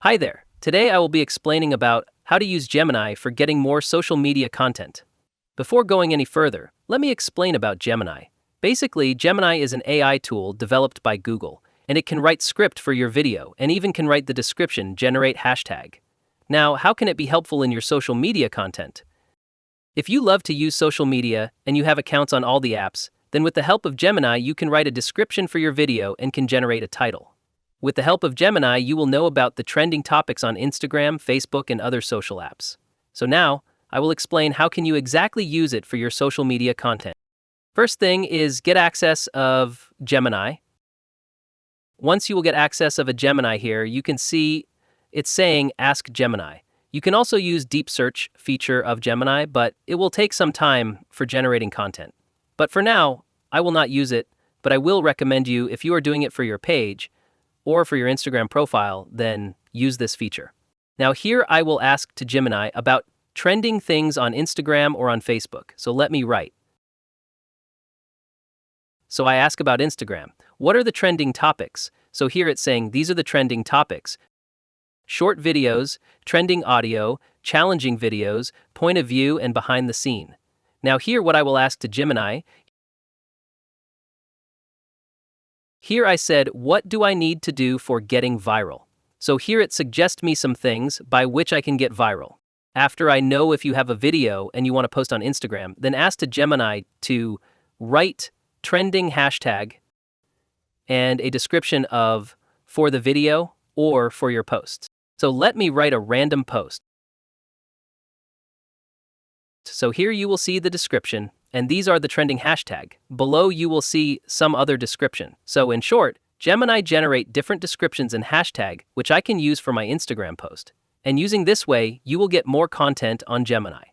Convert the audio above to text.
Hi there. Today I will be explaining about how to use Gemini for getting more social media content. Before going any further, let me explain about Gemini. Basically, Gemini is an AI tool developed by Google, and it can write script for your video and even can write the description, generate hashtag. Now, how can it be helpful in your social media content? If you love to use social media and you have accounts on all the apps, then with the help of Gemini you can write a description for your video and can generate a title. With the help of Gemini, you will know about the trending topics on Instagram, Facebook, and other social apps. So now, I will explain how can you exactly use it for your social media content. First thing is get access of Gemini. Once you will get access of a Gemini here, you can see it's saying Ask Gemini. You can also use deep search feature of Gemini, but it will take some time for generating content. But for now, I will not use it, but I will recommend you if you are doing it for your page, or for your Instagram profile, then use this feature. Now here I will ask to Gemini about trending things on Instagram or on Facebook. So let me write. So I ask about Instagram. What are the trending topics? So here it's saying these are the trending topics. Short videos, trending audio, challenging videos, point of view, and behind the scene. Now here what I will ask to Gemini. Here I said, what do I need to do for getting viral? So here it suggests me some things by which I can get viral. After I know if you have a video and you want to post on Instagram, then ask to Gemini to write trending hashtag and a description of for the video or for your post. So let me write a random post. So here you will see the description, and these are the trending hashtag. Below you will see some other description. So in short, Gemini generate different descriptions and hashtag, which I can use for my Instagram post. And using this way, you will get more content on Gemini.